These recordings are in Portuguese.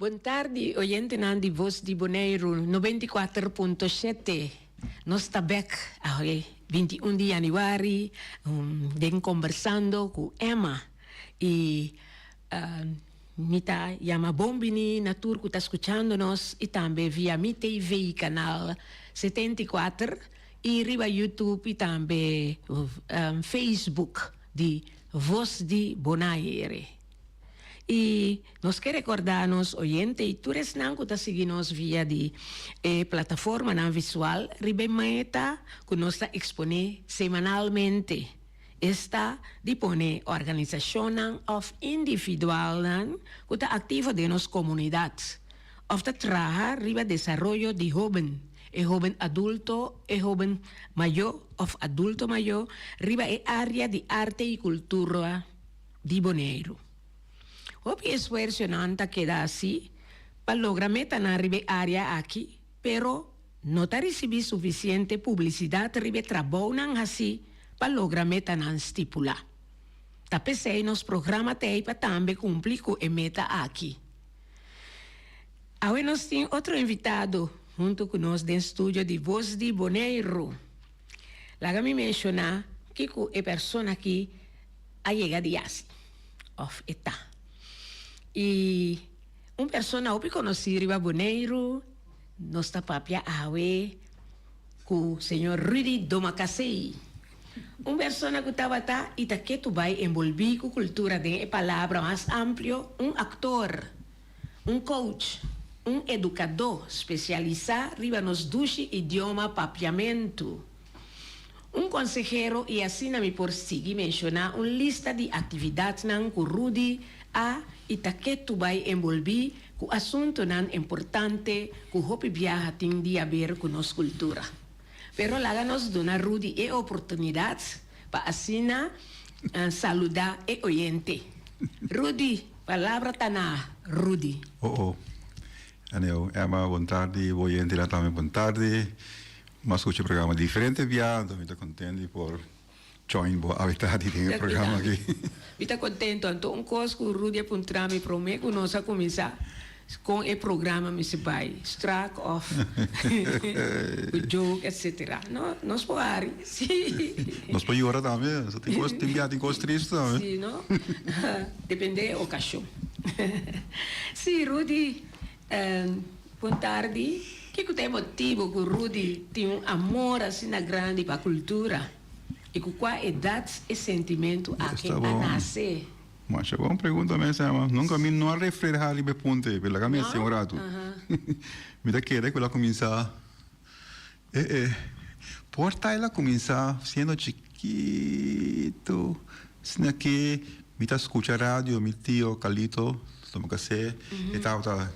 Boa tarde, oyente de Voz de Bonaire 94.7. Nós estamos back, 21 de januário, conversando com Emma. E me tá chama Bombini, na tour que está escutando-nos, e também via Mi TV, canal 74, e riba YouTube e também Facebook de Voz de Bonaire. E nós queremos recordar-nos, oyente, e tu não que está seguindo-nos via de plataforma na visual, ribemeta que nós está exponer semanalmente. Está dispone organização of individual que está ativa de nossa comunidade. Of está trabalha riba desenvolvimento de jovem, jovem adulto, jovem maior, of adulto maior, riba área de arte e cultura de Bonaire. Hope esfuerzo nanta queda así para lograr meta na ribe área aqui, pero no ta recebi suficiente publicidade ribe trabalho nan assim para lograr meta nan estipula. Ta pensei nos programa tei para também cumprir com a meta aqui. Agora nós temos outro invitado junto com nós do estúdio de Voz de Bonaire. Laga me mencionar que é pessoa aqui a chegar de assim, of eta. E pessoa que conheci riba Bonaire, nossa papia awe, com o senhor Rudy Domacasei. Pessoa que estava tá e que tu vai envolver com cultura de palavra mais amplo, actor, coach, educador especializado riba nos duche idioma papiamento. Consejero e assim me por seguir mencionar lista de atividades nan com Rudy e que tu vai envolver com assunto nan importante que hopi viaja tem de ver com nossa cultura. Pero lá nos dona Rudy a oportunidade para assim saludar e oyente. Rudy, palavra tana, Rudy. Aneu, Emma, boa tarde, oyente lá também, boa tarde. Mas escuto programa diferente via, estou muito contente por join a verdade do programa aqui. Estou contente, então coisa que o Rudy apontou me promete que nós vamos começar com o programa me se vai strike off, o jogo, etc. Nós podemos, sim. Nós podemos orar também, só tem coisa triste também. Sim, não? Depende da ocasião. Sim, Rudy, boa tarde. Que tem motivo que o Rudy tem amor assim na grande para a cultura? E com qual idade e sentimento aqui a nascer? Mas é uma pergunta mesmo, nunca me não refere a libe ponte, pela caminha senhorado. Me dá querer que ela começar porta ela começar sendo chiquito, assim que me tá escuta rádio, meu tio Calito, toma café, e tava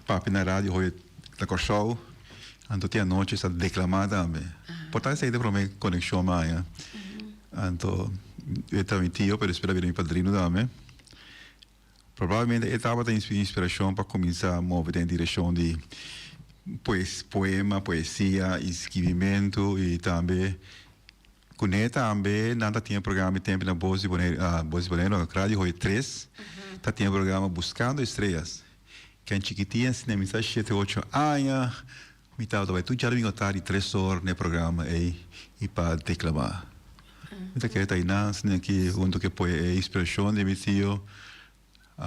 papi na rádio, hoje da show, então tinha noite essa declamada também. Portanto, essa ideia para mim conexão mais, então eu também tio, pero espero vir meu padrinho também. Provavelmente eu estava tendo inspiração para começar a mover em direção de poema, poesia, escrevimento e também com ele também nada tinha programa de tempo na Voz de Bonaire, na rádio hoje 3, tá tinha programa Buscando Estrelas. Que é chiquitinha, se nem 7, 8 anos, me estava tu já vinha tarde 3 horas no programa e para declamar. Então que está aí nas, né que junto que põe a expressão de meu tio,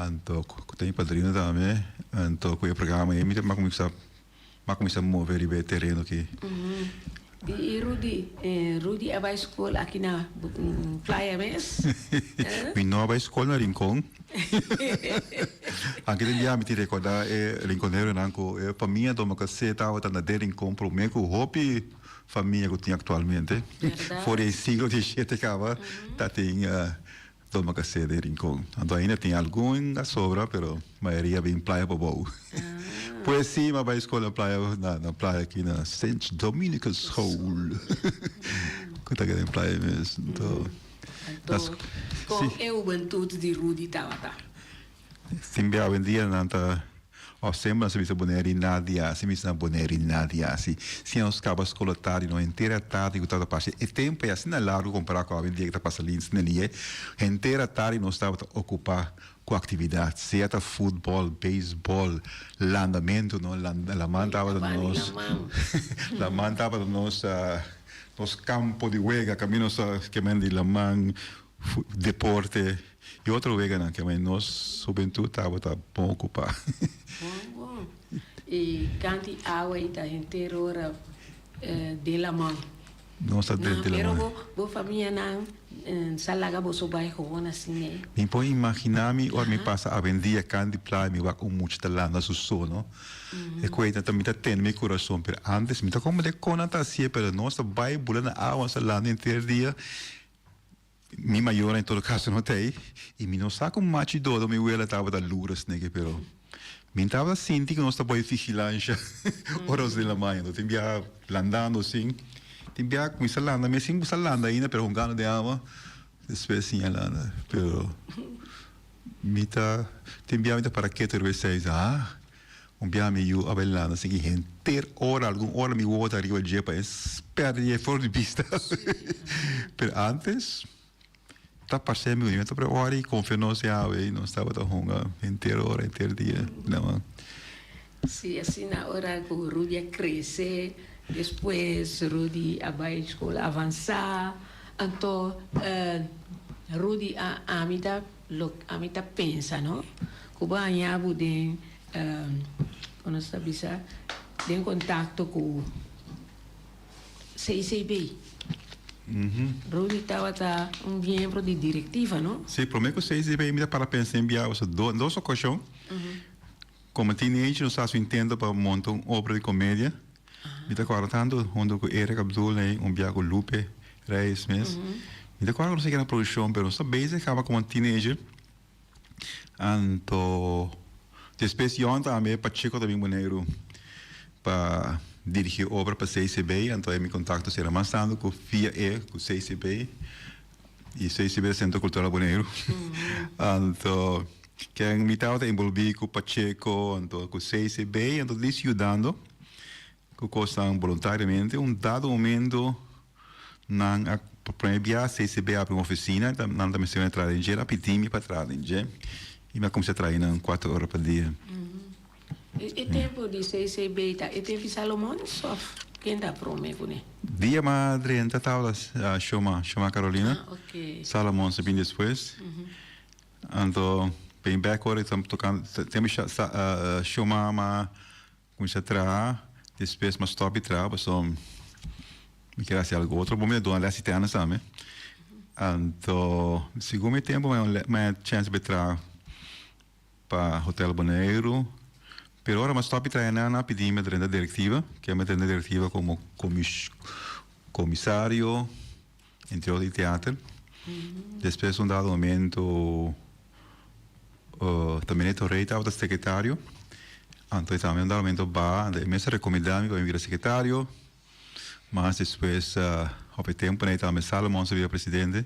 então tem padrinho também, então com o programa e me começar a mover e ver terreno aqui. E Rudy vai à escola aqui na Playa Mes? Me não vai à escola na Rincón. Aquele dia me te recordar Rinconeiro nanco família do Macacê estava na Rincón pro meio com hopi família que tinha atualmente. Fora siglo XVII acaba tá tem do Macacê de Rincón. Então ainda tem algum a sobra, pero maioria bem Playa Bobo. Pois sim, mas vai escola na praia aqui na Saint Dominicus Hall. Que tá aqui na praia mesmo. Então, com a juventude de Rudy estava. Sim, bem, hoje em dia não tá. Sempre se vê Bonaire Nadia, se vê na Bonaire Nadia, se nós acaba escola tarde, não inteira tarde que estava passando. E tempo é assim largo comparar com a dia que está passando ali, inteira tarde nós estava ocupar com atividade, seja futebol, beisebol, landamento, não? La man estava nós, la man estava nos campos de juega, caminhos que men de la man, deporte e outro juega, não? Que men nós juventude estava bom ocupado. Bom. E canti água e tá inteiro hora de la mão. Nossa, de la Pero man. bo família não salaga bo so bai gewoon assim, né? Me pode imaginar me or me passa a vendia candy play me va com muito talento su sono e coisa também tá tendo meu coração pero antes me tá como de conta assim pero nossa vai bulando a nossa lá no inteiro dia mi maior em todo caso não tem e me não saco machi do me ela tava da luras né que pero me tava sentindo que nossa boa vigilância horas de la manhã então tem via landando assim tem via com isso landa me sim busa landa ainda pero um gano de água espécie landa pero mita tem via para que ter vocês via me eu a belanda assim que ter hora algum hora me volta arriba de para esperar e fora de vista pero antes tá passando meu então para hora e confiança aí não estava tão longa inteira hora inteiro dia não. Sí, assim na hora que o Rudy cresce, depois Rudy vai à escola avançar, então Rudy a mita pensa, não? Que vai anhabo de quando está bisa de contato com CICB. Rudy estava membro de diretiva, não? Sim, prometo que vocês devem me para pensar em enviar os dois ocasiões. Como teenager, nós entendo para montar uma obra de comédia. Me está contando onde o Eric Abdul é enviar com Lupe Reis mesmo. Me está contando que na produção, mas nós base acaba como teenager. Então, depois de ontem também Pacheco também Boneiro para dirigir obra para CICB, então me contacto será mais tanto com FIA com CICB e CICB é Centro Cultural Boneiro. Então que é invitado a envolver com Pacheco, então com CICB, então eles ajudando, que costam voluntariamente, dado momento, na primeira CICB abre uma oficina, não também se vai entrar em dia, pedimos para entrar em dia, e me comecei a trabalhar 4 horas por dia. E tempo de CICB, e tempo Salomão, só quem dá prometo, né? Dia madre, então estava chama Carolina, Salomão se bem depois, então bem back agora estamos tocando temos chamar uma começar a trabalhar depois mas stop trabalho só me quer fazer algo outro momento do aliás tem anos também então segundo tempo mais chance de trabalhar para Hotel Bonaire pero agora mas stop trabalhando na pedimos da diretiva que é uma diretiva como comissário entre o teatro depois dado momento também é rei estava secretário, então também no momento a mesa recomendava para vir secretário, mas depois ao tempo né também Salomão se vira presidente,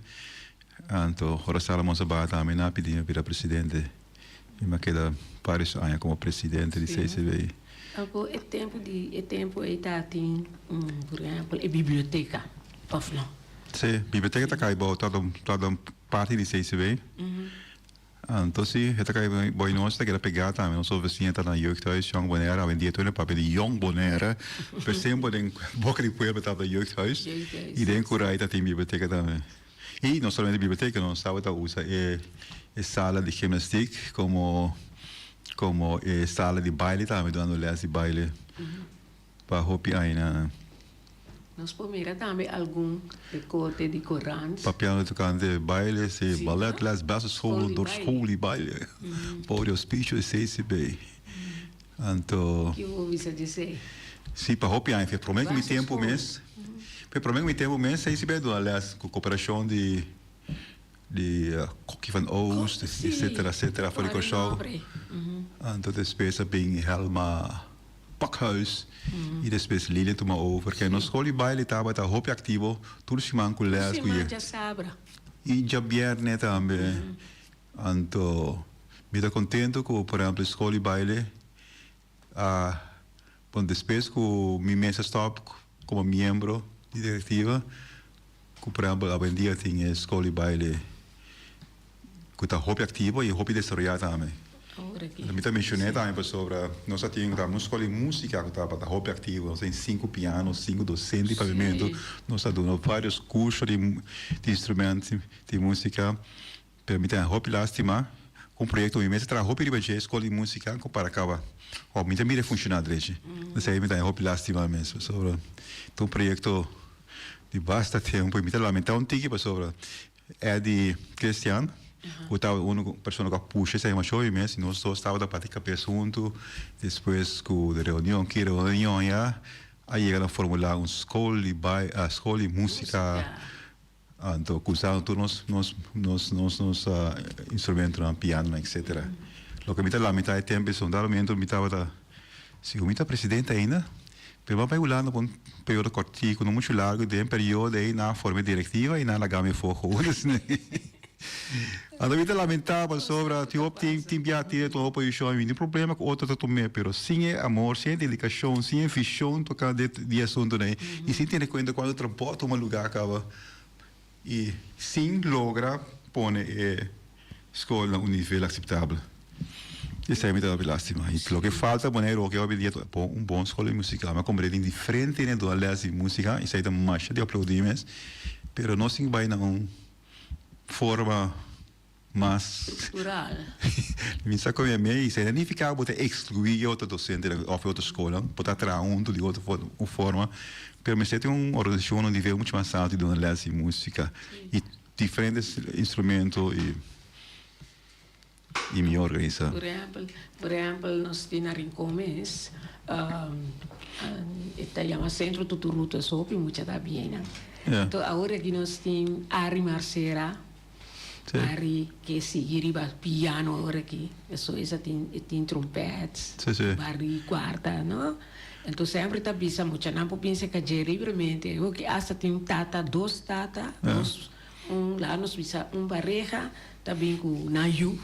então agora Salomão se vai também na pedir para presidente, e me queda vários anos como presidente de CICB. Agora é tempo está tem por exemplo a biblioteca, of não? Sim, a biblioteca está caindo toda parte de CICB. Então, sim, está caindo bem nossa que era pegar também, nosso vizinho está na jeugdhuis, Young Bonaire, a vendia tudo para de Young Bonaire, per sempre den boca de pueblo estava no jeugdhuis, e den curai está tem biblioteca também. E não somente biblioteca, não estava a usar a sala de gimnástica como sala de baile também, dando aulas de baile para hopi ainda. Nós pomos também algum recorte de Corãs. Papel tocante baile, se ballet, las bases solo, dos holy baile, por os pichos de CICB. Então. Que eu ouvi dizer? Sim, para hopi ainda, prometo que tempo mês. Prometo que tempo mês, CICB, aliás, com cooperação de Kokkie van Oost, etc. Voor de show. Então, despesa bem Helma Pakhuis. E depois Lili toma over. Que no school baile estava tá hopi ativo, tudo se manco les com já sabra. E já viernes também. Então, me dá contento com, por exemplo, school baile. Bom, depois que minha mesa stop como membro de diretiva, que por exemplo, a vendia tinha school baile que está hobby ativo e hobby desarrollado também. Ahora aqui. Eu também mencionei também sobre nós temos uma escola de música que está para hobby ativo, nós temos 5 pianos, 5 docentes de pavimento, nós temos vários cursos de instrumentos de música, permitem hobby lástima, com projeto imenso para hobby de baixo escola de música para acabar, hobby também funciona direito, isso aí me dá hobby lástima mesmo sobre um projeto de bastante tempo, me dá lamentável que sobre é de Cristiano. Eu estava uma pessoa que puxa essa show imenso, nós só estava da parte de assunto, depois com a reunião já, aí ela formular uma escola de música, então usando todos nos instrumentos, piano, etc. Lo que me está lamentando é tempo, sondamento me estava da, se eu presidente ainda, pero vai olhando por um período curtinho, não muito largo, de um período aí na forma diretiva e na game foco, a vida lamentável sobre tem biate toda oposição não tem problema com outro também, pero sem amor, sem dedicação, sem ambição tocar de assunto né e sem ter conta quando transporta uma lugar acaba e sem logra pôr escola um nível aceitável. Isso é muito lástima. E o que falta é que hoje dia bom escola de música, mas como é diferente né do aliás de música, isso aí dá mais de aplaudimentos, pero não se vai não forma mais estrutural. Me saco a mim, isso não significa que você excluir outro docente ou outra escola, botar atrás de outra forma, mas você tem uma organização no nível muito mais alto de uma de música e diferentes instrumentos e me organiza. Por exemplo, nós temos em Comes, está chamado Centro Tuturuto Sopi, muito da bem. Então, agora que nós temos Ari Marcera, Ari que riba piano agora aqui, isso tem trompetes, Ari quarta, não? Então sempre está pensando, muito não pensa que é livremente, eu que hasta tem dois tata, lá nós pensa pareja, também com Nayu,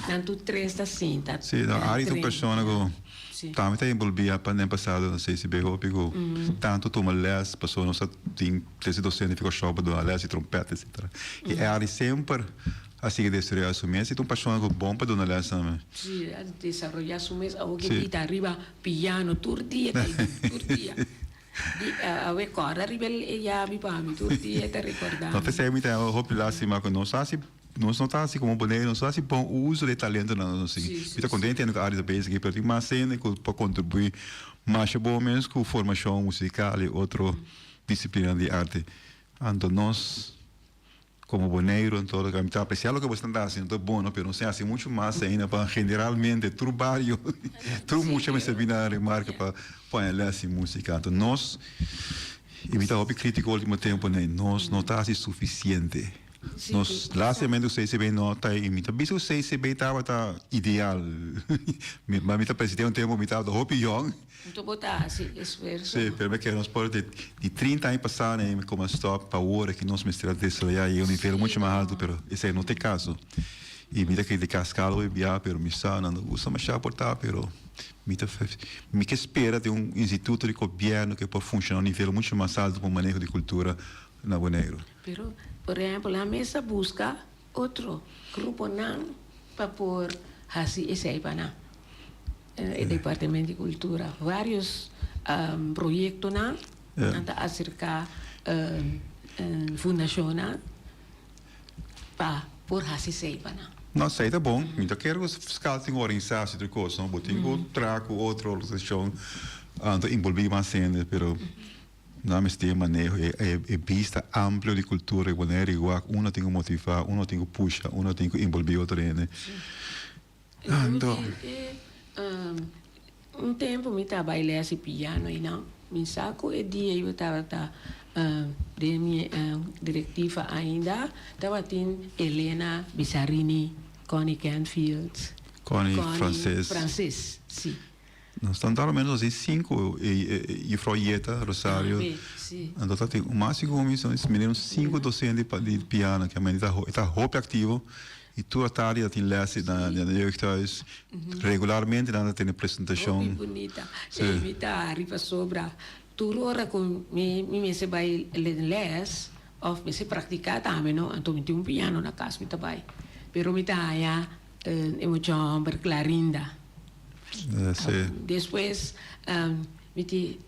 tanto 3 da cinta. Sim, a Ari tem pessoa que também está envolvida para ano passado, não sei se pegou, tanto toma les, passou, nós tem 13 docentes, ficou show do les e trompete, etc. E a Ari sempre assim que desenvolver su mês, e tem pessoa que bom para dona les também. Sim, desenvolver su mês, algo que está arriba piano, turdia. A ver, corda arriba e a mi pami, turdia, te recordando. Não sei, me tem uma roupa lástima que não sabe. Nós não está assim como boneco, não sabe bom o uso de talento não assim. Está contente com a área da basic, para ter mais cena para contribuir mais bom mesmo com formação musical e outra disciplina de arte. Então nós como boneiro então a gente apreciar o que você está fazendo, bom, não, mas não sei assim muito mais ainda para generalmente trabalho, tudo muito me servir na remarca para pôr assim música. Então nós e me está hobby crítico ao último tempo, né? Nós não está assim suficiente. Nós lá semente o CCB não está imita, bicho o CCB estava ideal, mas me tá presidente um tempo me estava hobby young. Então botar assim esforço. Sim, pelo que nós pode de 30 anos passar né, como stop para hora que nós mestrado desarrollar e um nível muito mais alto, pero esse não tem caso. E me dá que de cascalo e biar, pero me sa não usa mais portar, pero me que espera de um instituto de governo que pode funcionar a um nível muito mais alto para o manejo de cultura na Bonaire. Pero por exemplo, a mesa busca outro grupo não para pôr assim esse aí para o Departamento de Cultura. Vários projetos não acerca fundação para pôr assim esse aí para não sei, tá bom. Então quero que os fiscais tenham organizado essa coisa, não botem outro trago, outra organização, envolver mais cena, pero não me tem manejo é vista amplo de cultura e maneira igual um tem que motivar um tem que puxar um tem que envolver outro né então tempo me trabalhei esse piano e não me saco e dia eu estava de minha diretiva ainda estava tem Helena Bizzarini, Connie Canfield, Connie francês sim. Nós estamos pelo menos assim 5 e Froieta, Rosário. Então tem o máximo como são esses meninos 5 docentes de piano que a mãe está roupa ativo e toda a tarde tem lesse na diretórios regularmente nada tem apresentação. Muito bonita. Me está arriba sobre tudo hora com me se vai les ou me se praticar também não então tem piano na casa me vai pero me taya emoción berclarinda. Sí. Después,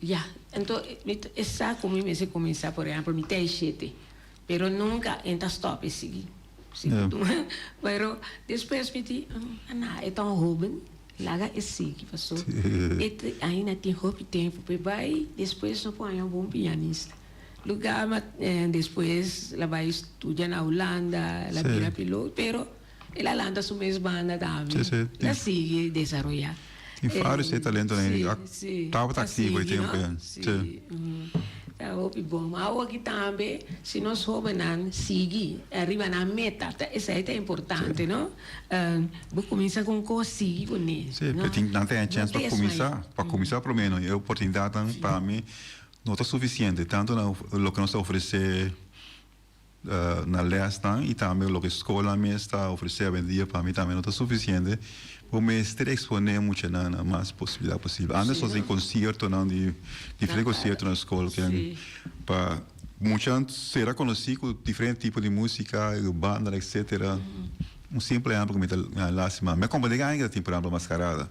ya, entonces, esa como me se comienza, por ejemplo, mi te 7, pero nunca entra stop e seguir. Pero después me di, é tão joven, laga e sigue, passou. Ainda tem roupa tempo, vai, depois não põe um bom pianista. Lugar, depois ela vai estudar na Holanda, ela vira piloto, pero ela landa sua mesma banda também. Ela sigue desenvolver. Tem vários talentos, né? Estava ativo em tempo. Sim. Tá bom. Mas aqui também, se nós jovens seguir, arriba na meta, isso aí é importante, não? Vou começar com coisa seguir com isso. Sim, porque não tem chance para começar, pelo menos, a oportunidade para mim não está suficiente, tanto no que nós oferecemos na lesta e também o que a escola me está oferecendo dia para mim também não está suficiente. Vou me exponer muito na mais possibilidade possível. Antes só em concerto, não de diferentes concertos na escola, que para muitos será conhecido com diferentes tipos de música, banda, etc. Simples exemplo que me dá lástima. Me acomodei ainda tem por exemplo mascarada,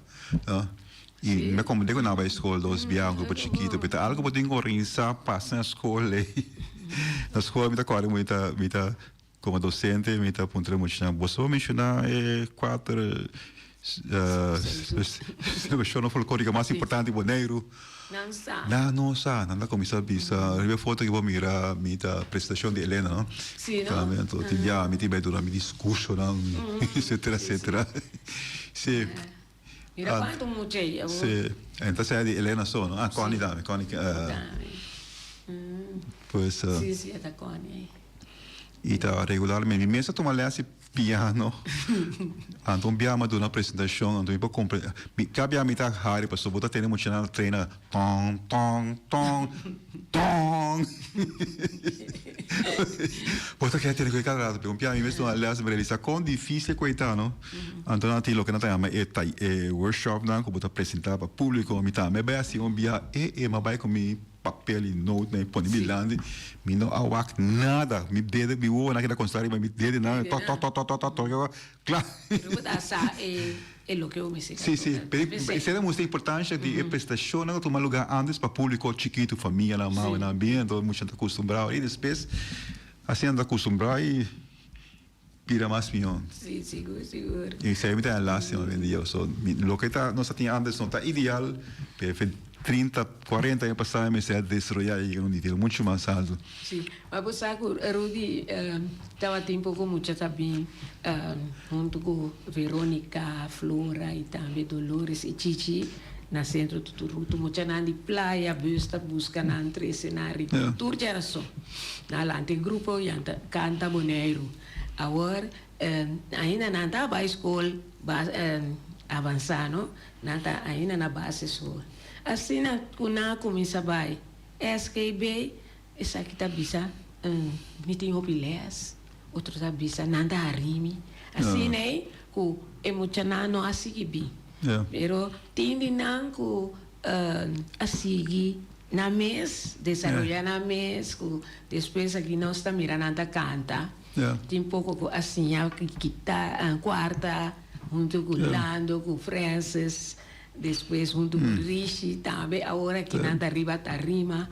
e me acomodei na escola dos biar um grupo chiquito, porque algo que tenho que organizar passa na escola. Na escola me dá claro muita como docente me dá ponto muito na você mencionar quatro não folclórica mais importante Bonaire. Não dá começar a pensar. Eu foto que vou mirar a apresentação de Helena, não? Sim, não? Me tive durante discurso, não? etc. Sim. Mira quanto muito aí. Sim. Então é de Helena só, não? Connie também, Connie. Pois. Sim, é da Connie. E tá regularmente. Mesmo tu malhasse piano, então biama do na apresentação, então eu compre, cabe a mim tá raro, para botar tendo muito na treina, tong tong tong tong. Bota que ter que cada lado, um piano mesmo aliás me realiza com difícil coitado, não? Então não tem lo que não tem é workshop não, que botar apresentar para público, me tá, me vai assim bia mas vai comigo papel e note na disponibilidade, me não awak nada, me dedo me o naquela constante, mas me dedo nada, claro. É o que eu me sei. Sim, isso é muito importante de prestação, não tomar lugar antes para público chiquito, família, na mão, na ambiente, muito acostumado e depois assim anda acostumado e pira mais pior. Sim, seguro. E isso aí me dá lástima, vendia, o que tá nós tinha antes não tá ideal, perfeito. 30, 40 anos passados, me sei destruir e não nível muito mais alto. Sim, mas você sabe, Rudy, estava tempo com muita também, junto com Verônica, Flora e também Dolores e Chichi, na centro do Turuto, muita na de praia, busca na entre cenário, tudo era só. Na lá tem grupo, canta Bonaire. Agora, ainda não estava a escola avançando, ainda na base só. Assim, quando começa a vai, SKB, essa aqui está bisa, me tem opilés, outro está bisa, nada arime. Assim, né, que emocionando assim que bem. Pero, tem de não que assim, na mês, desenvolver na mês, que depois aqui nós está mirando a canta. Tem pouco assim, a guitarra, quarta, junto com Lando, com Francis, depois junto com Rishi também, agora que não está arriba, está rima.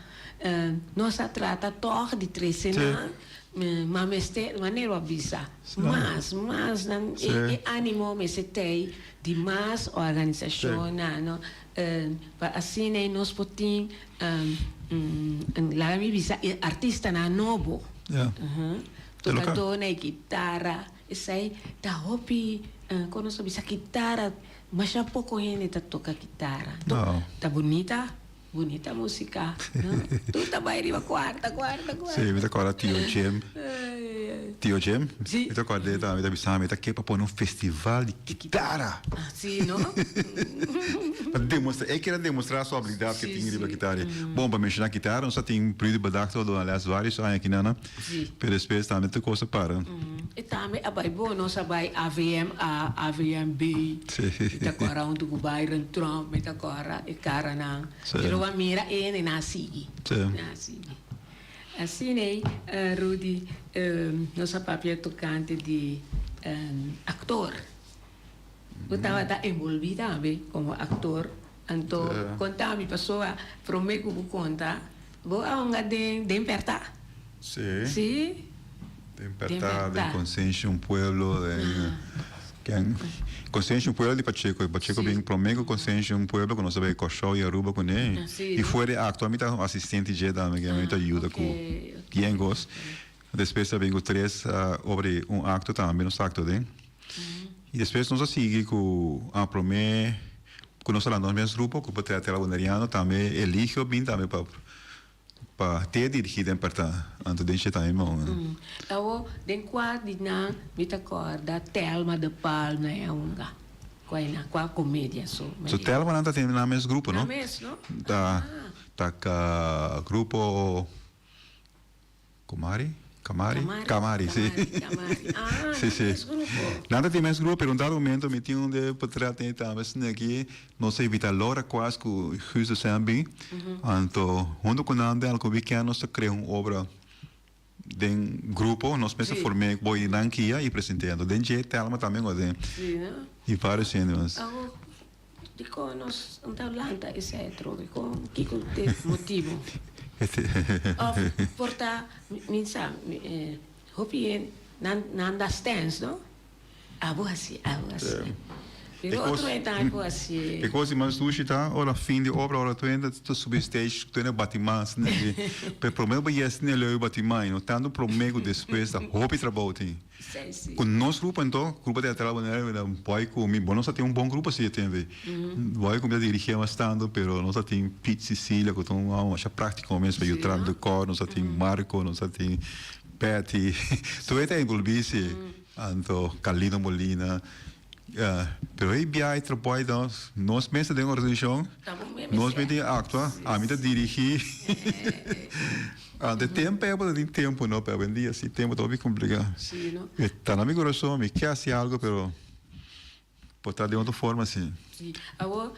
Nós trata todo de três cenas, mas de maneira avisa. Mas, ânimo me se tem de mais organização, não? Assim, nós podemos, lá me visa, artista na novo. Tocador na guitarra, isso aí, tá hopi, quando nós bisa guitarra, mas já pouco gente toca guitarra. Tá bonita música. Tu tá vai arriba quarta. Sim, me tá agora Tio Jem? Sim. Me tá agora me tá bisando, me tá aqui para pôr um festival de guitarra. Sim, não? Para demonstrar, quero demonstrar a sua habilidade que tem arriba guitarra. Bom, para mencionar guitarra, nós tem um período de badacto, aliás, vários anos aqui, não? Sim. Pero depois também tem coisa para. E também, abai bom, nós abai AVMB. Sim. Tá agora onde o Byron Trump, me tá agora, e cara não. Pero a mira ele nasci. Sim. Assim, né, Rudy, nossa papel tocante de actor. Eu estava envolvida também como actor. Então, contar me passou a prometo que conta. Vou aonde de perto. Sí. Sim. De Impertá, de Consciência um Pueblo, Consciência um Pueblo de Pacheco. Pacheco Sí. bem prometo Consciência um Pueblo, que nós sabemos Cochó e Aruba com ele. Sí, E foi atualmente assistente de também, que me ajuda com Yengos. Depois também com três sobre acto também, nos actos dele. E depois nós seguimos com a promessa, com nós lá no mesmo grupo, com o teatro boneriano também, elige bem também para ter dirigido em Impertá, antes de chegar em mão. Então, den quadro de na me acorda Telma de Palma é unga. Qual comédia só. So Telma não está tendo no mesmo grupo, não? Na mesmo, não? Tá com o grupo Camari, sim. Sim, sim. Nada tem mais grupo, pero dado momento me tinha de poder ter também aqui, não sei evitar Laura quase que o Justo Sambi, então junto com nada algo pequeno nós criamos uma obra de grupo, nós mesmos formamos boi nanquia e apresentando, de jeito Telma também gosta. Sim, E vários cenas. De como nós então lanta esse troco, com que motivo? Porta minsa hopi understands, no? Abo assim. Pero outro abo assim. E coisa mais sushi tá, ora fim de obra, ora tu ainda tu substage, tu ainda batimás, né? Pero prometo que yes ne leu batimai, no tanto prometo depois da hopi trabalho tem. Com nosso grupo então, grupo de teatro era boy com mi, bom nós tem bom grupo assim tem ver. Boy com me dirigir bastante, pero nós tem Pete Cecília, que tão acha prático mesmo para eu trabalhar do cor, nós tem Marco, nós tem Betty, tu é envolvido, então Carlino Molina. Pero aí BI trabalha nós mesmos de organização, nós mesmos actua, a mim dirigir. De tempo é tempo, não, para vender assim tempo todo complicado. Tá na minha coração, me quer fazer algo, pero botar de outra forma assim. Agora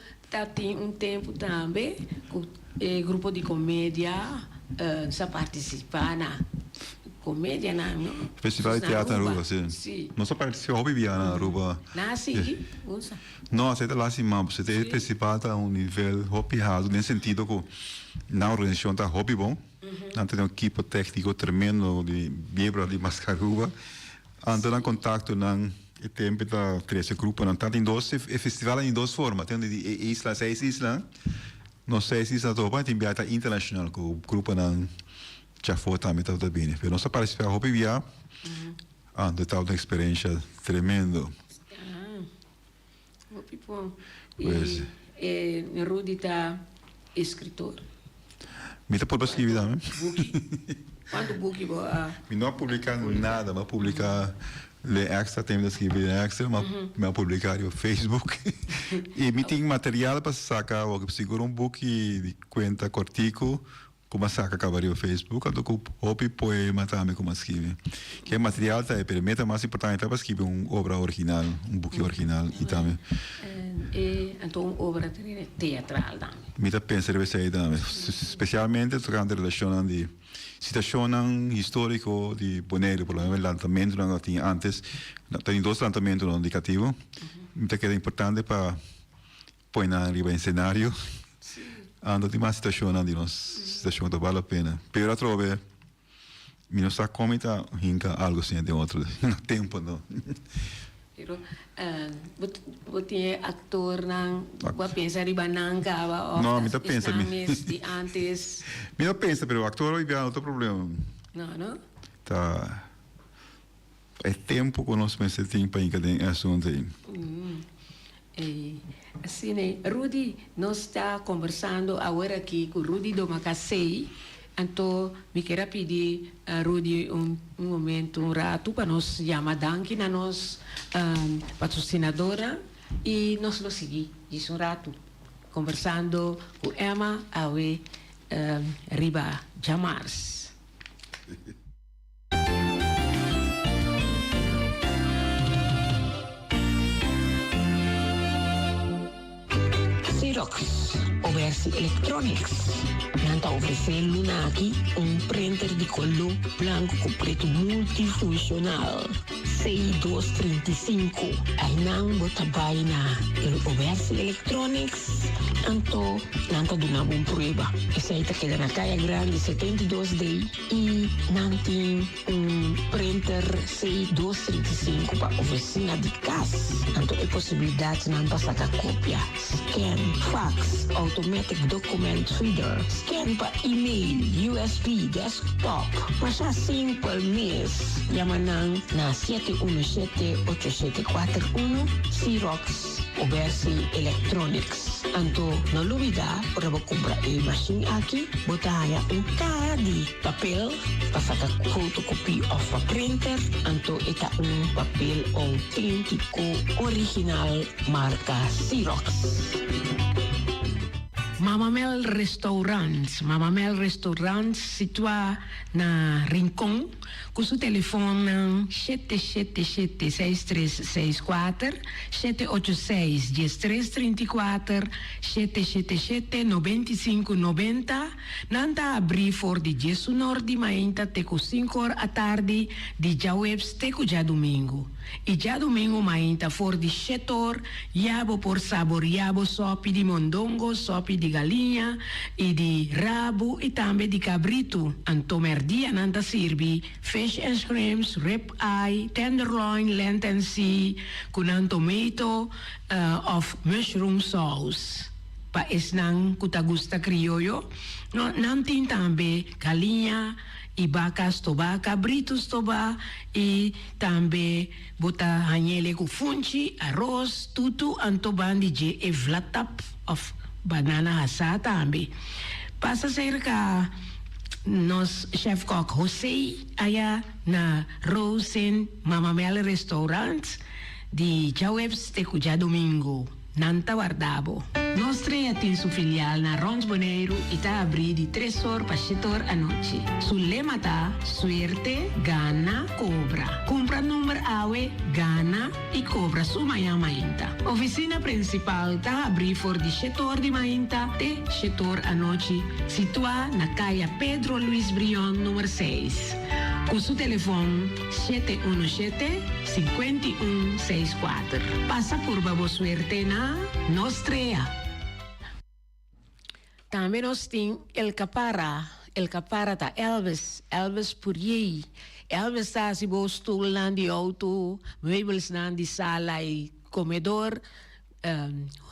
tem tempo também com grupo de comédia, se participar na comédia não? Festival de teatro na Aruba, sim. Nós só participamos na Aruba. Sim. Não, você está lá acima, você tem festival a nível hobby errado, nesse sentido que na organização está hobby bom, não tem equipe técnico tremendo de membros de Mascaruba, andando em contato com o tempo da 13 grupo, não está em dois festival em duas formas, tem isla, 6 islas, nós 6 islas topa, tem viagem internacional com o grupo não já foi também está bem, mas nós participamos hobby via, ando tal uma experiência tremendo. E Rudy está escritor. Me está por escrever também. Quando book me não publicar nada, mas publicar le extra tem de escrever extra, mas me publicar no Facebook. E me tem material para sacar, o que segura book de conta cortico, como saca acabaria o Facebook, ando com hobby poema também como escrever. Que é material tá, permite mais importante para escrever obra original, book original e também. Então obra teatral também. Me tá pensando nessa aí também, especialmente tocando relação de situação histórico de Bonaire, por exemplo, lançamento não tinha antes, tem 2 lançamentos indicativos, me tá que é importante para pôr na riba em cenário. Ando tem mais situação de nós, situação que vale a pena. Pero a trove, me não está como está hinca algo assim de outro, no tempo não. Pero você ator não, você pensa riba não cava? Não, me tá pensa de antes. Me não pensa, pero actor hoje é outro problema. Não? Tá. É tempo que nós pensamos tem para hinca de assunto aí. Assim, né? Rudy, nós está conversando agora aqui com Rudy do Macacei. Então, me quero pedir a Rudy momento, rato, para nós chamar Danke na nossa patrocinadora e nós lo seguir, diz rato, conversando com Emma, awe Riba Jamars. Xerox, Oversi Electronics. Nanta oferecendo aqui printer de color branco com preto multifuncional. 6235. Ay nang botabay na Oversi Electronics. Anto, nanta dunabong prueba. Isa ita queda na kaya grande 72 day e nanting printer 6235 pa oficina de CAS. Anto e posibilidad nan pa sa kopya. Scan, fax, automatic document reader. Scan pa email, USB, desktop. Masya simple miss. Yaman ng na 717-8741 Xerox Oversi Electronics. Anto nalubida para comprar a machine aqui, botaya um kadi papel pasaka photocopy of a printer. Anto ita papel autentico original marca Xerox. Mama Mel Restaurants situa na Rincon, com seu telefone 777-6364, 786-1334, 777-9590. Nanda abrir for de Jesu Norte mainta teco 5 horas à tarde, de já webs teco já domingo. E já domingo mainta for de setor, yabo por sabor, yabo sopi de mondongo, sopi de galinha, e de rabo, e também de cabrito. Anto merdia nanta sirvi, fish and shrimps, rib eye, tenderloin, lenten sea, kunang tomato of mushroom sauce. Pa isnang kutagusta criollo, no, nantin tambe galinha, e vacas toba, cabritos toba, e também bota hanhele com funchi, arroz, tutu, antoban de e vlatap of banana hasa também. Passa cerca nos chef kok Jose aya na Rosen Mama Mel Restaurant di Jawebs te Cuja Domingo. Nanta Guardabo. Nostre atin su filial na Rons Boneiro ita abri di 3 horas pa 7 horas a noche. Su lema ta suerte, gana, cobra. Compra number awe, gana e cobra su maya mainta. Oficina principal ta abri for di 7 horas di mainta te 7 horas a noche. Situa na kaya Pedro Luis Brion number 6. Com su telefone 717-5164. Passa por babo suerte na Nostrea. Também nós tem El Capara tá Elvis Purier. Elvis tá si bo stoel na di auto, meubels na di sala e comedor,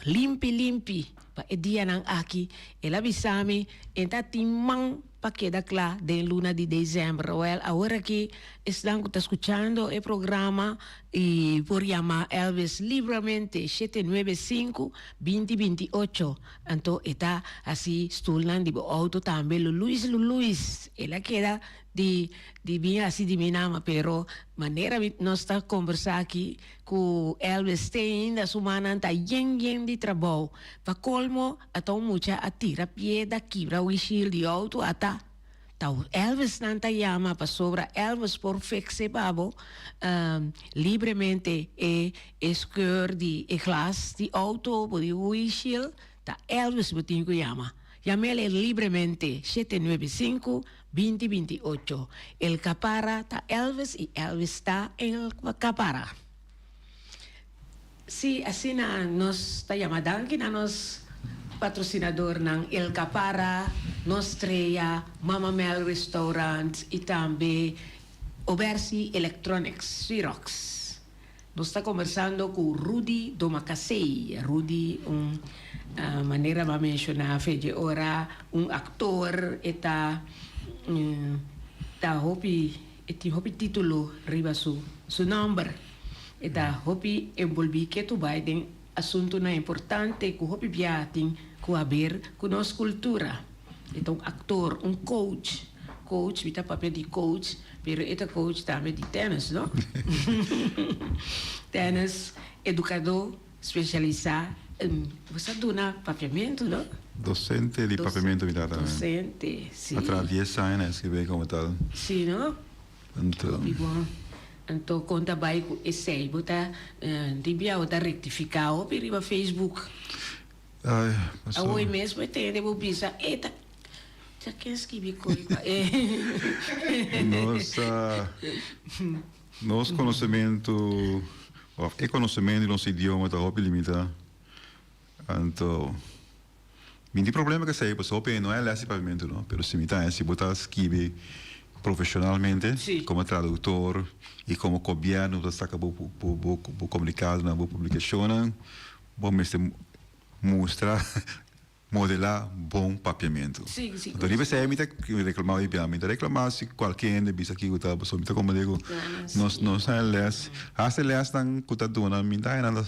limpi. Pa edia nang aki, ela bisami, enta timang pa queda clara de luna de dezembro. Well, ahora que están escuchando el programa y por llamar Elvis libremente 795-2028. Entonces está así, stulan de auto también. Luis, ella queda de bien así de mi nama, pero manera no está conversar aquí con Elvis Stein, da su mana está yen de trabajo. Pa colmo, a mucha atira pie da quibra wishil de auto ata. Tau Elvis nanta llama pa sobra Elvis por fixe babo libremente escur di glas di auto por di wishil ta Elvis botingo llama. Llámele libremente 795-2028. El Capara ta Elvis y Elvis está en el Capara. Sí, así nos está llamando que nos patrocinador ng El Capara, Nostrea, Mama Mel Restaurant e também Oversi Electronics, Xerox. Nós está conversando com Rudy Domacasei. Rudy, maneira de mencionar, fez ora actor, eta hopi título riba su number, eta hopi envolvi que tu vai den assunto na importante, que hopi biating, com a ver com nossa cultura. Então, actor, coach, vita papel de coach, pero esta coach também de tennis, não? Tennis, educador, especializado, você dona papiamento, não? Docente de papiamento, vida. Docente, sim. Atraviesa anos, escrever como tal. Sim, não? Então, conta bem com esse, bota, devia rectificar, ou pelo Facebook. Hoje mesmo, tem, devo pensar, eita, já quer escrever coisa. Nossa, Nosso conhecimento, o conhecimento do nosso idioma está muito limitado. Então, o problema que sei, pessoal, não é esse pavimento, não. Mas se me está, se botar escrever profissionalmente, Sim. como tradutor e como governo, você acaba comunicado na publicação, vamos mostrar, modelar bom papiamento. Sim, sim. Então, você é muito reclamar e bem, muito reclamar se qualquer um de aqui está, pessoal, muito como digo, nós les, as les estão cutadona, me dá nada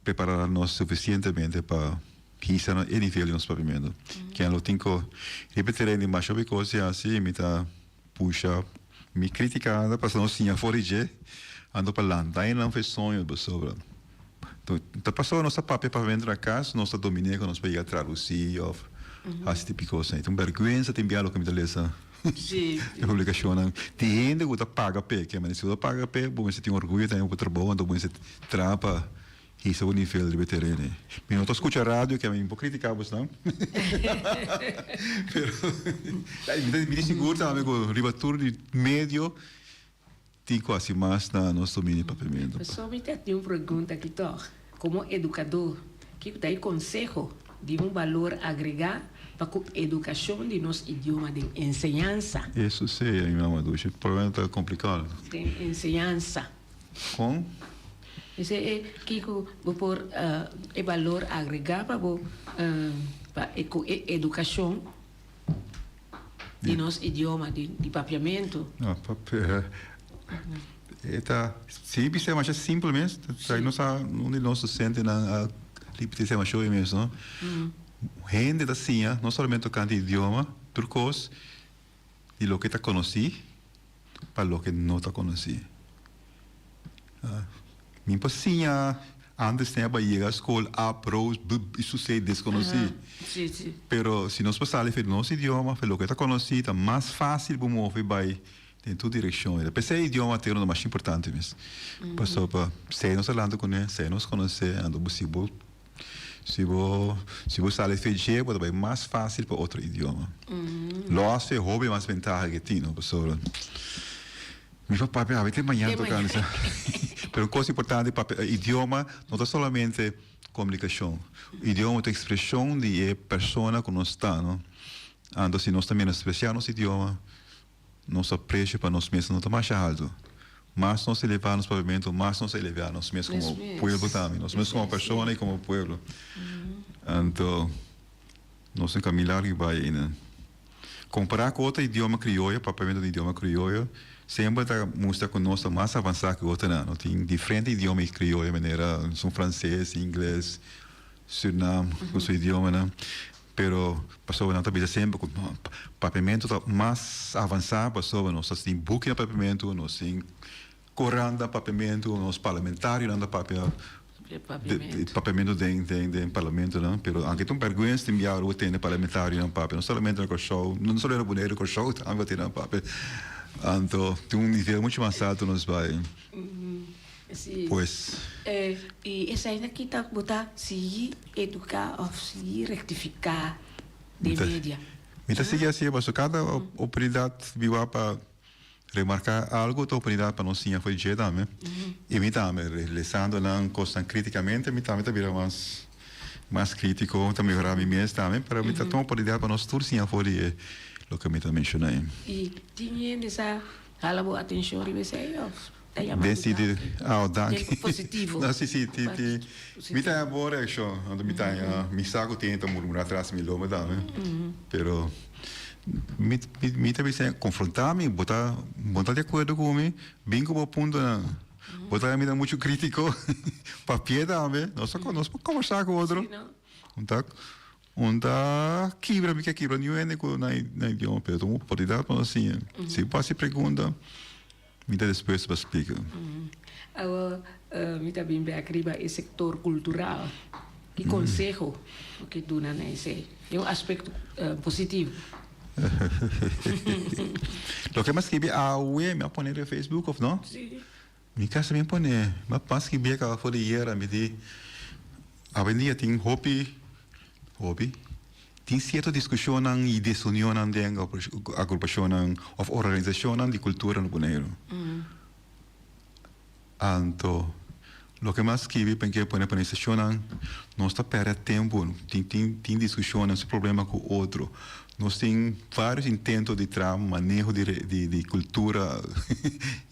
preparar nós suficientemente para quizá no nível de nosso pavimento. Que eu tenho que repetir em mais sobre coisas assim, me tá puxa, me criticando, para não se fora de, ando para lá, daí não fez sonho do sobre. Então, passou a nossa papel para vender na casa, nossa dominica, nós para traduzir, ou esse tipo de coisa. Então, vergonha tem enviado que me dá essa. Sim. A publicação, tem gente que paga pé, que mas se você paga pé, bom, você tem orgulho, tem um trabalho, então você trapa. Isso é o nível de veterano. Eu não estou escutando a rádio, que é um pouco criticado, não? Me seguro, amigo, ribatur de médio, tem quase mais na nosso domínio de papiamento. Pessoal, me tem uma pergunta aqui, como educador, que dá conselho de valor agregado para a educação de nosso idioma de ensinança? Isso sim, minha Maduxa. O problema está complicado. De ensinança. Com? Esse é que vou pôr o valor agregado para a educação de nosso idioma de papiamento. Não, papel. Sim, isso é mais simples mesmo. Aí nós sente na repetição mais show mesmo, não? Gente assim, não somente canta idioma, turcos, de lo que está conhecido, para lo que não está conhecido. Minha passinha, antes tinha para chegar à escola, pros, isso se desconhecido. Sim, sim. Pero se nós passarmos pelo nosso idioma, pelo que está conhecido, é mais fácil para mover vai em toda direção. Esse idioma é o mais importante mesmo. Passou para se nós falando com ele, se nós conhecer, ando possível. Se você sabe fazer, vai mais fácil para outro idioma. Nós é hobby mais vantagem que tem, não, pessoal. Mi papá vai ter manhã tocando isso. Pero coisa importante, idioma não é somente comunicação. Idioma é expressão de pessoa que nós está, não? Então, se nós também especial nosso idioma, nosso preço para nós mesmos não está mais alto. Mas nós elevar nos pavimentos, mas nós elevar nós mesmos como povo também, nós mesmos como pessoa e como povo. Então, nós encaminhar e vai, né? Comparar com outro idioma crioulo, papiamento de idioma crioulo, sempre está mostrando que nós estamos mais avançados que o outro, não. Tem diferentes idiomas crioulo, de maneira, são francês, inglês, Suriname, o seu idioma, né? Pero, pessoa não está sempre que o papiamento está mais avançado, pessoa, nós temos book de papiamento, nós temos correndo de papiamento, nós parlamentários não papiamento de parlamento, não? Pero, anche tu vergonha de enviar o tem parlamentário não papel, não somente no show, não só no boneiro com show, também tem no papel. Então, tem nível muito mais alto nos vai. Pois. E essa ainda que está botar se educar ou se rectificar de mídia. Me está seguindo assim, mas cada oportunidade viva para remarcar algo, outra oportunidade para nós sim foi de também. E me também realizando não coisa criticamente, me também vira mais crítico, também melhorar mim mesmo também, para me dar uma oportunidade para nós todos sim foi o que me também mencionei. E tinha essa hala boa atenção e você decide danke positivo. Não, sim, me tá agora isso, ando me tá me saco tenta murmurar atrás me loma também. Pero me também se confrontar-me, botar de acordo comigo, bem como o ponto botar me dá muito crítico, papel também, nós conversar com o outro, quebra nenhum na idioma, pero uma oportunidade para assim, se passa pergunta, me dá depois para explicar. Agora, me também bem acriba o setor cultural, que conselho que tu não nesse, é um aspecto positivo. Lo que mais que me poner no Facebook of não? Sim. Me casa me poner, mas pas que bem que ela foi ir me di a vendia tem hobby tem certa discussão e desunião de agrupação ou organização de cultura no Bonaire. Anto, lo que mais escrevi para que põe para estacionar, nós está perdendo tempo, tem discussão, esse problema com o outro. Nós temos vários intentos de manejo de cultura,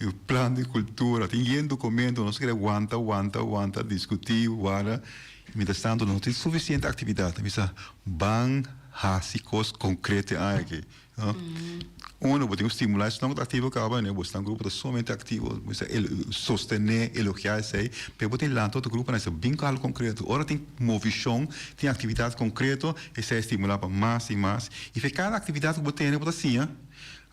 o plano de cultura, tem documento, nós queremos aguanta, discutir, guarda. Mientras tanto, não tem suficiente atividade. Bang, básicos, concretos aqui. Uno, você tem que estimular, se não ativo, acaba, né? Você tem um grupo somente ativo, você sostener, elogiar isso aí, mas você tem lá todo grupo, né? Bem claro, concreto. Ora tem movição, tem atividade concreta, isso é estimular para mais e mais. E para cada atividade que você tem, você assim,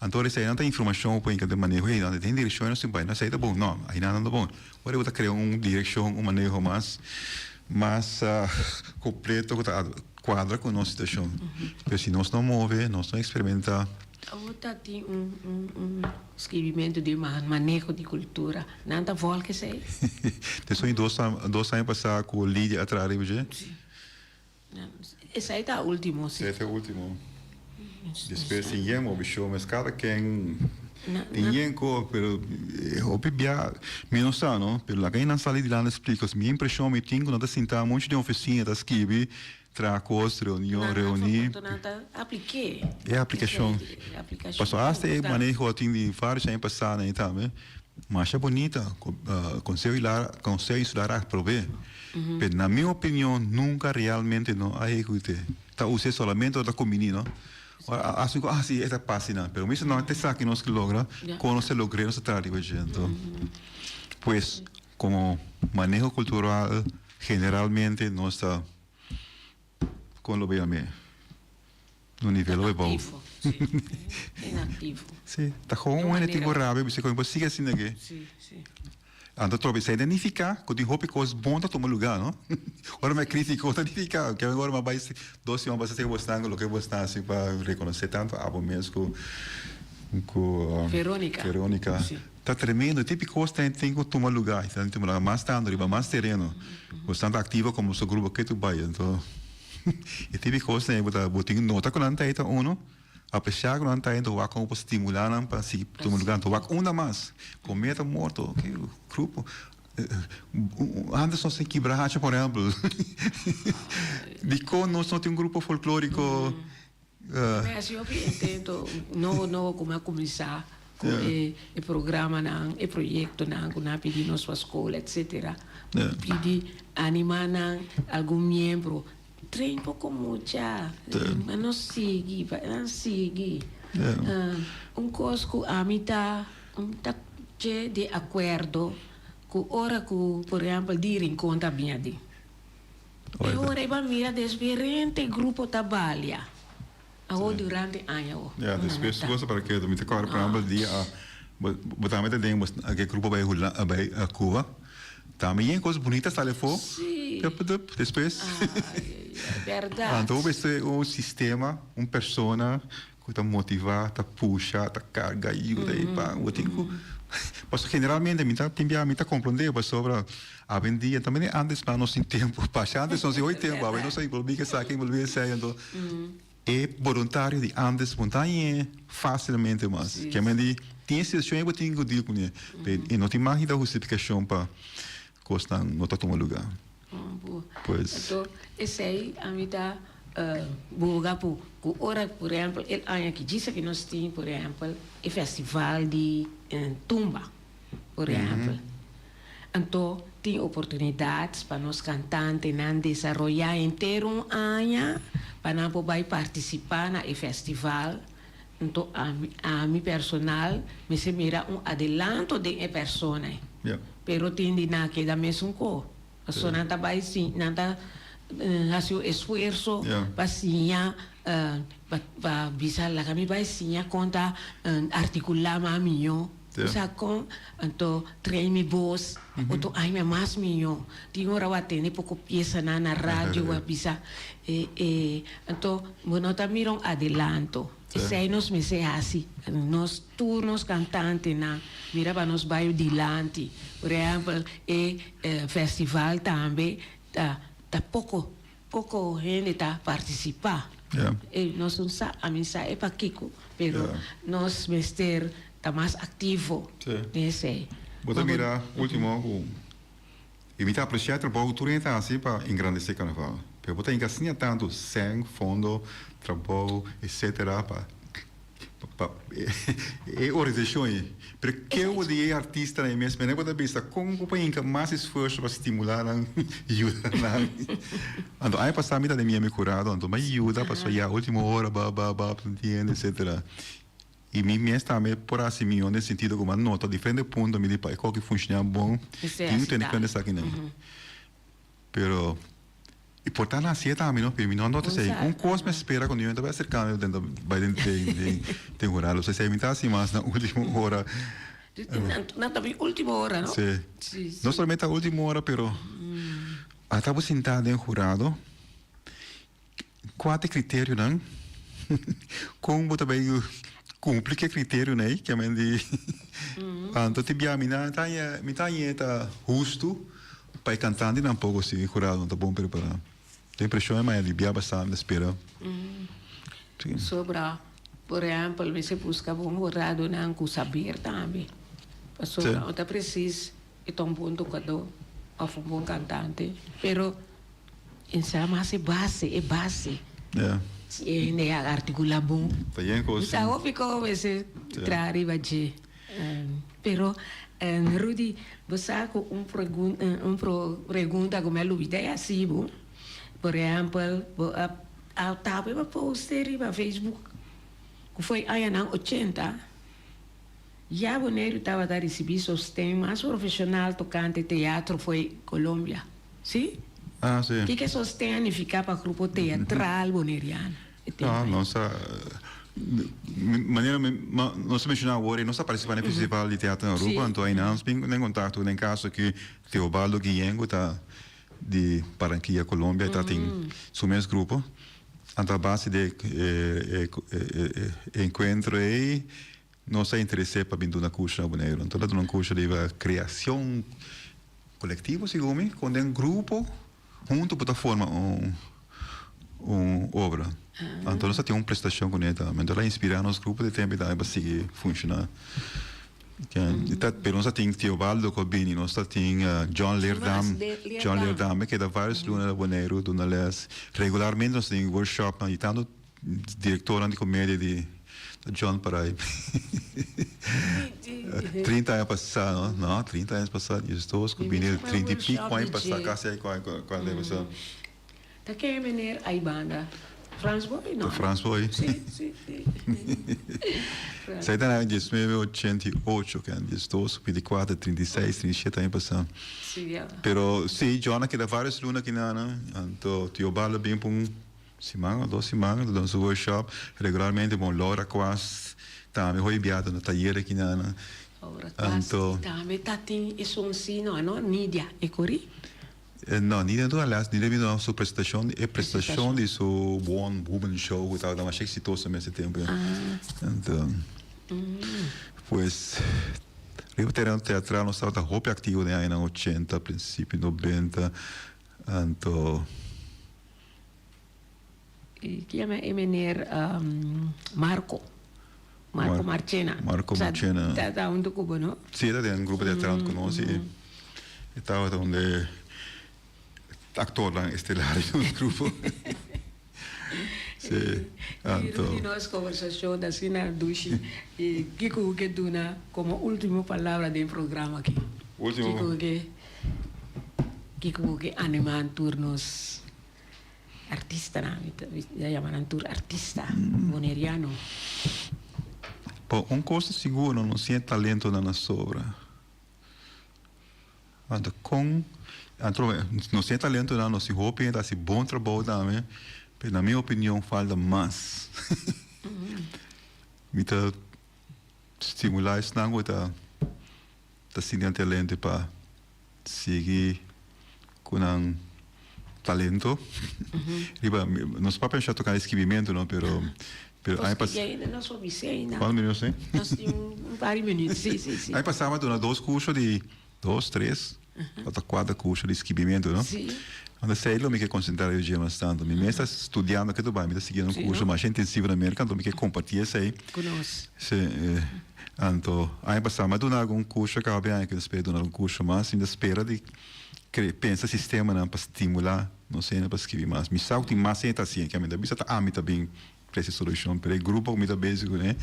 então, isso aí não tem informação para de manejo, não tem direção, não sei, não sei, tá bom, não, aí não tá bom. Agora você cria uma direção, manejo mais completo, quadra com a nossa situação. Porque se nós não mover, nós não experimentar. Outra tem escrevimento de manejo de cultura. Nada volta que sei. Isso em 2 anos passados com Lídia atrás, você? Sim. Esse aí tá o último, sim. Esse é o último. Depois tem um bicho, mas cada quem tem pero obvia menos sano, pero lá quem não sabe de lá não explica. Minha impressão me tem quando sentar um monte de oficina, das escrever, tracos, reunir. Apliquei. É a aplicação. Passou até manejo assim de vários anos passados, né, também. Mas é bonita, conselho estudar a prover. Mas na minha opinião, nunca realmente não a execute. Tá usando solamente da comunidade, não? Acho que sim, esta página, pero isso não é essa que nós que logra, quando se logra, não se trata de gente. Pues, como manejo cultural, generalmente não está com o bem no nível é bom. Inativo. Sim, está com um tipo rápido, você consiga assim aqui. Sim, sim. Ando trobe se identificar, quando roupa coisas bom tá tomando lugar, não? Agora me crítico identificar, que agora uma base 12 anos você gostando, o que você assim para reconhecer tanto a bom mesmo com Verônica. Tá tremendo, típico coisa tem que tomar lugar, tem que tomar mais tanto, riba mais terreno. Bastante ativo como o seu grupo que tu vai, então. E típico coisa é botar nota com anta então uno. Apesar que não está indo lá como estimular para se tomar lugar, então ainda mais. Cometa morto, que o grupo Anderson se quebrar, por exemplo. De como nós não temos um grupo folclórico. Mas eu entendo, não como começar com o programa, o projeto, com pedir na sua escola, etc. Pedir animar algum membro. Treino pouco muito, mas não sigue. Coisa a mim tá de acordo com hora que, por exemplo, de encontra bem ali. E hora vai mirar diferente grupo trabalha. Durante ano. Depois coisa para que me te corre por exemplo dia botamos tem aquele grupo vai a Cuba. Também é coisa bonita está levou. Depois. Verdade. Então, você é sistema, persona que está motivado, está puxa, está carga, ajuda aí para o tempo. Mas generalmente me está compreendendo, mas sobre a vendia também antes para nós em tempo, para antes não se 8 tempo, a não sei, volvi que saque, volvi que saia, então é voluntário de antes espontâneo facilmente mais. Que a mim tem situação eu tenho que dizer com ele, e não tem mais da justificação para coisa não está tomando lugar. Pois. Então, esse aí a mim dá buga por hora, por exemplo, ele ano que disse que nós temos, por exemplo, o festival de tumba, por exemplo. Então, tem oportunidades para nós cantantes não desenvolver inteiro um ano para não poder participar no festival. Então, a mim personal, me se mira adelanto de pessoa, pero tem de naquela mesma coisa. So nanta vai sim, nanta hace esforço para sim para bisa la kami vai sim conta articular mamio. Sa com então treine voz, então ai me mais minho. Tinha hora wa tene pouco pieza na rádio wa bisa então bueno también adelanto. Esse aí nos me se assim, nos turnos cantantes na mira para nos vai dilante. Por exemplo, festival também tá pouco gente tá participar. Nós não sa a mim sa para Kiko, pero nós mester tá mais ativo nesse. Bota mira, último, evita apreciar o trabalho durante assim para engrandecer o carnaval. Pero bota engasinha tanto sangue, fundo, trabalho, etc. É organização aí. Pero que o de artista aí mesmo, né? Bota pensa como para mais esforço para estimular a ajuda na. Então aí passar a mitad de minha me curado, então mas ajuda para só ir a última hora, entende, etc. E mim também por assim milhões de sentido como nota diferente ponto me diz para qual que funciona bom e tem que pensar aqui não. Pero importante assim também não, pero não nota sei coisa me espera quando eu estava cercando dentro vai dentro de horário, se me tá assim mais na última hora. Não também última hora, não? Sim. Não somente a última hora, pero estava sentado em jurado. Quatro critérios não? Como também cumpre que critério, né? Que a mãe de, então te bia mina tá justo para cantando não pouco assim curado, não tá bom preparado. Tem impressão é mais de bia bastante espera. Sobra, por exemplo, você busca bom curado não com saber também. Sobra, não tá preciso e tão bom tocador, ou um bom cantante, pero em mais é base. Yeah. Ne articula bom. Tem coisa. Então, fico esse arriba de. Pero Rudy, você com pergunta como é a ideia assim, bom. Por exemplo, a tapa para poster para Facebook, que foi aí na 80. Já o Neiro estava a receber sostém mais profissional tocante teatro foi Colômbia, sim? Ah, sim. O que significa para o grupo teatral boneriano? Nossa maneira nós mencionamos agora nós participamos no festival de teatro na Europa, então aí nós temos em contato em caso que Teobaldo Guilherme tá de Barranquilla, Colômbia, está tem seu mesmo grupo, a base de encontro aí nós é interessado para vir na curso na Boneiro, então lá na curso de criação coletiva, segundo com um grupo junto para formar obra. Então nós temos uma prestação com ele, mas ela inspira nos grupos de tempo para seguir funcionar. Pero nós temos Teobaldo Colbini, nós temos John Leerdam, que dá vários lunas da Boneiro, regularmente nós temos workshop, e tanto diretor de comédia de John Parai. 30 anos passados, não, 30 anos passados, estou Colbini, 30 e pico anos passados, quase quando é passado. Da que é menino a banda? France Boy, não? France Boy. Sim. Sai da em 1988, que estou 24, 36, 37 anos passados. Sim, pero sim, John que dá vários lunas aqui na, então Teobaldo bem por semana, 2 semanas, do nosso workshop, regularmente bom Laura quase também foi enviado no taller aqui na. Laura quase também tá tem isso não, Nídia, é cori? Não, nem dentro aliás, nem devido à sua prestação, prestação de seu One Woman Show, que estava mais exitoso nesse tempo. Então, pues, o terreno teatral não estava muito ativo né, em 80, princípio 90, então. E que é menino Marco Marchena. Marco Marchena. Está onde Cuba, não? Sim, está em um grupo teatral que nós estava onde actor estelar do grupo. Sim. E nós conversação da Sina Dushi e Kiko que duna como última palavra do programa aqui. Último. Kiko que animan turnos artista, ya llaman tour artista boneriano. Bom, coisa seguro, não se talento na sobra. Então, não se talento não se roupa ainda se bom trabalho também, mas na minha opinião falta mais. Me tá estimular isso não tá sem talento para seguir com um talento. Riba, não se pode pensar tocar escrevimento não, pero aí passa. Ainda não sou ainda. Quantos minutos tem? Nós temos vários minutos, sim. Aí passava durante 2 cursos de 2, 3, até 4 cursos de escrevimento, não? Sim. Quando sei, eu me quero concentrar o dia bastante. Me está estudando que tu vai, me está seguindo um curso mais intensivo na América, então me quero compartilhar isso aí. Conosco. Então, aí passar, mas do nada algum curso que eu que espero do nada um curso mais, ainda espera de pensa sistema para estimular, não sei, para escrever mais. Me sabe que tem mais gente assim, que a minha bisa tá me também para essa solução, para o grupo me tá básico, né?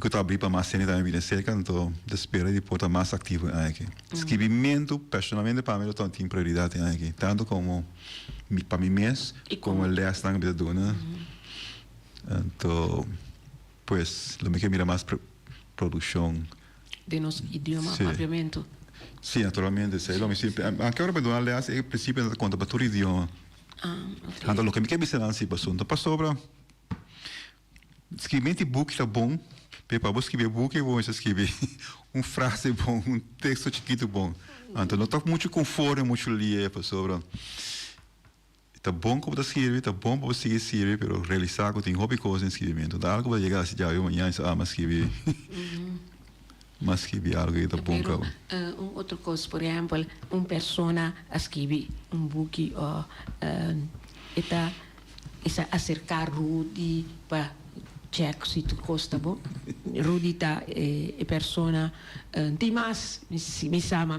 Que eu abrir para mais gente também vida cerca, então espera de portar mais ativo aqui. Escrevimento, personalmente para mim eu tenho prioridade aqui, tanto como para mim mesmo, como o resto da vida do, né? Então, pues, lo que mira mais produção De nosso idioma, Sim. mapeamento. Sim, naturalmente, sei lá, anche ora per donare le il principio da conto per tutto idioma. Ok. Allora, lo che mi chiede se si passunto pa sopra scrivimenti book tá bom, per você escrever book é bom, você escrever frase bom, texto chiquito bom. Então, não tá muito conforto, muito ler pa sopra. Tá bom como tá escrever, tá bom para você escrever, pero realizar que tem hobby coisa em escrevimento. Dá algo para chegar assim, já eu amanhã, mas escrever. Mas escrever algo que tá bom, Pero, cara. outra coisa, por exemplo, uma pessoa escreve book ou está acercar Rudy para check se tu costa bom. Rudy está pessoa tem mais me chama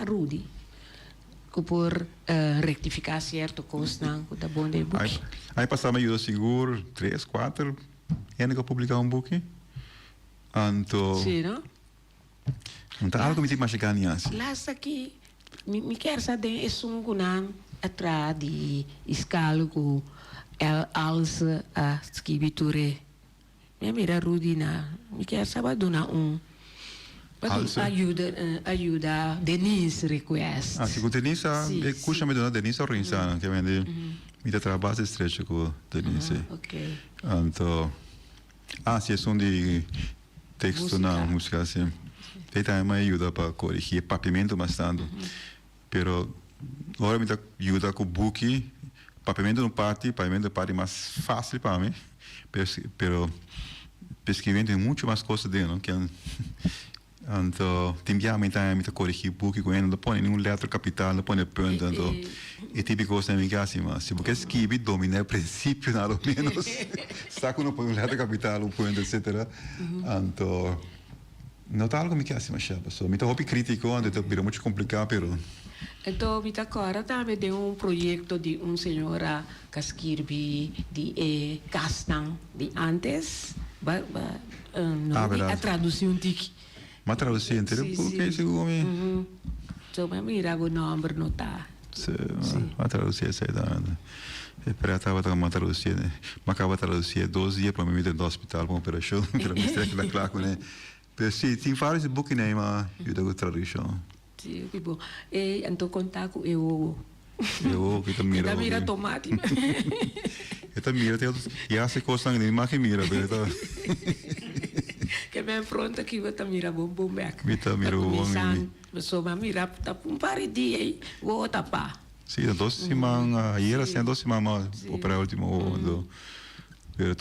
Rudy que por rectificar certo coisa que tá bom de book. Aí passava ajuda seguro 3, 4 anos que eu publicar book. Então, Sim, não? então algo me tem mais chegar nisso. Lá aqui, me quer saber é um gunan atrás de escala com als a escritura. Me mira Rudy na, me quer saber donar ajuda Denise request. Ah, se com Denise, custa me donar Denise organizar, que vende me dá trabalho estreito com Denise. Ok. Então, se é de texto na música assim. Tem também ajuda para corrigir papiamento bastante. Pero agora me dá ajuda com book, papiamento no papiamento mais fácil para mim. Pero escrevendo tem muito mais coisas dentro, que então tem também me corrigir book com ele, não põe nenhum letra capital, não põe ponto, então é típico coisa que assim, mas se você escreve domina o princípio nada menos, saca não põe letra capital, ponto, etc. Então não tá algo que assim, mas pessoal, me tá hobby crítico, onde tá virou muito complicado, pero então, me agora também de projeto de senhora que escreve de Castan de antes, a tradução de ma traduzir inteiro, porque isso come. Então, me mira o nome não tá. Sim, ma traduzir essa aí, Espera, estava a traduzir, né? Mas acaba de traduzir 12 dias para mim ir no hospital com operação, para me estar aqui claro, né? Mas sim, tem vários books, né? Mas ajuda com a tradução. Sim, que bom. E então contar com eu que tá mira. Tá mira tomate. Tá mira, e essa coisa nem mais que mira, tá. Que me pronto que eu tá mira bom back. Me tá mira bom. Pessoa me mira tá um par de dia aí, vou tapar. Sim, 12 semanas, aí era assim 12 semanas para o último ano. Pero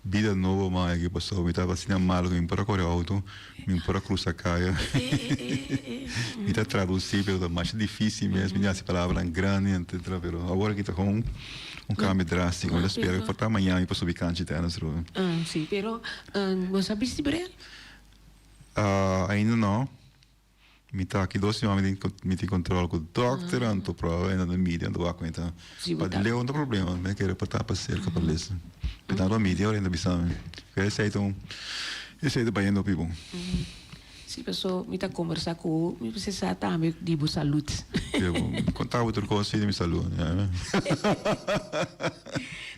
vida nova, mas que passou, me estava assim mal, me para correr auto, me para cruzar caia. Me está traduzir, pero mais difícil mesmo, me dá palavras grandes, etc. Pero agora que está com cambio drástico, eu espero que para amanhã e para subir cante tá nas ruas. Sim, pero você sabe se brel? Ainda não. Me está aqui 2 semanas, me tem controle com o doctor, então prova ainda na mídia, não dá conta. Para ler não tem problema, me quero para estar para cerca para ler. Então, na mídia, ainda bisão. Esse aí é bem no pibo. Se a pessoa me está conversando com me precisa também de boa saúde. Eu contar outra coisa de minha saúde.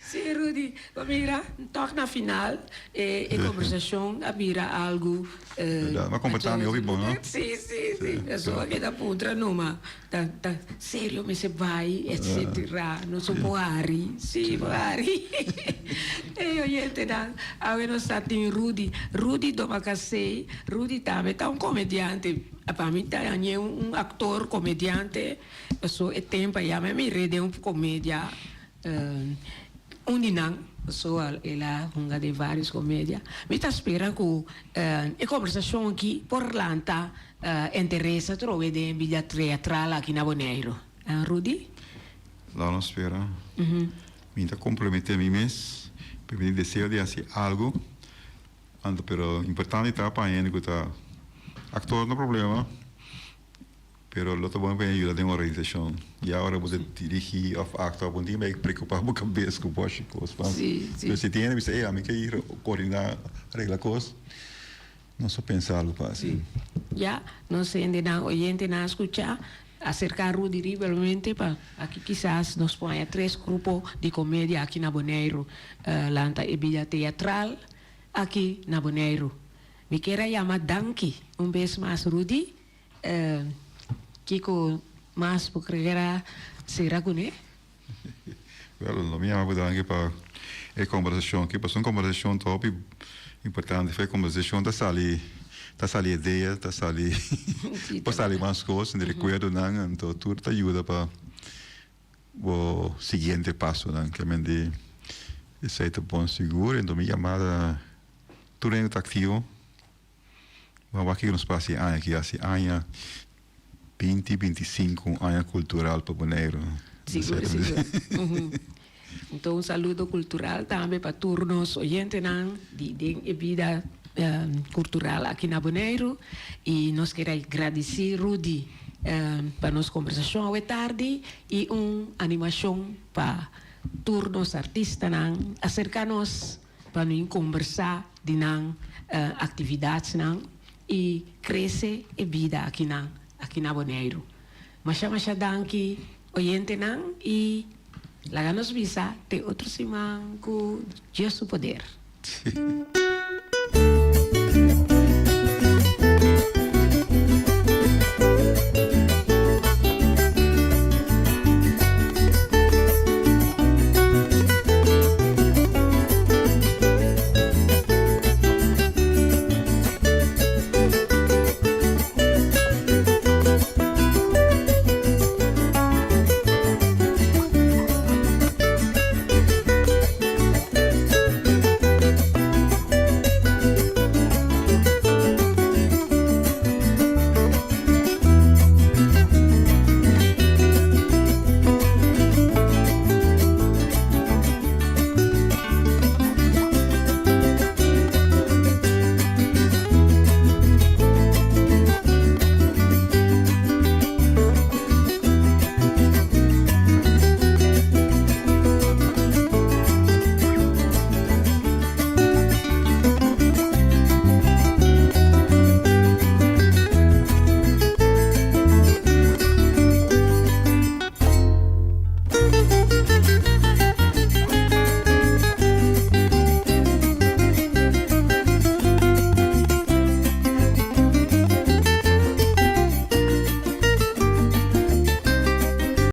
Sim, Rudy, mira, toque na final, conversação, mira algo. Uma comportamento eu vi bom, não? Sim. Pessoa que dá putra numa, tá sério, mas se vai, etc. Não sou boari, sim, boari. E eu te dá, agora nós tem Rudy do Macacei, Rudy também tá comediante. Para mim tá ator comediante, pessoa é tempo já me rede comédia. Dinang, pessoa ela hunga de várias comédias. Me está esperando que a conversação aqui por lanta interessa trove de bilhete teatral aqui na Bonaire. Rudy? lá nos espera. Me está comprometer a mim mesmo, para mim desejo de fazer algo, pero importante está para ele que está actor no problema, pero lo que bom para ajudar de uma organização. E agora você dirigir of actor, bom dia, me preocupar com a cabeça com as coisas. Sim, sim. Você tem, você é, a mim que ir coordenar, arreglar coisas. Não só pensar algo para assim. Ya, no sé, na oyente na escuchar acerca Rudy realmente para aquí quizás nos ponga 3 grupos de comedia aquí na Bonaire, la vida teatral aquí na Bonaire. Me quiera llamar Danky, un vez más Rudy, Kiko más porque era será con él. Wel, não me llama Danky para a conversação, que passou uma conversação top importante, foi a conversação da sali ideia, da sali passar mais coisas, de recuerdo não, então tudo te ajuda para o seguinte passo, não, que é de ser bom seguro, então me chamada tudo é ativo, mas aqui nos passa aqui assim, 20, 25 anos cultural para Bonaire. Seguro. Então, um saludo cultural também para todos os oyentes de vida cultural aqui na Bonaire. E nós queremos agradecer Rudy para nossa conversação hoje tarde e uma animação para todos os artistas acercar-nos para nos conversar de atividades e crescer a vida aqui na Bonaire. Mas danke oyente e Laganos bisa te outro simang ku Dios su poder.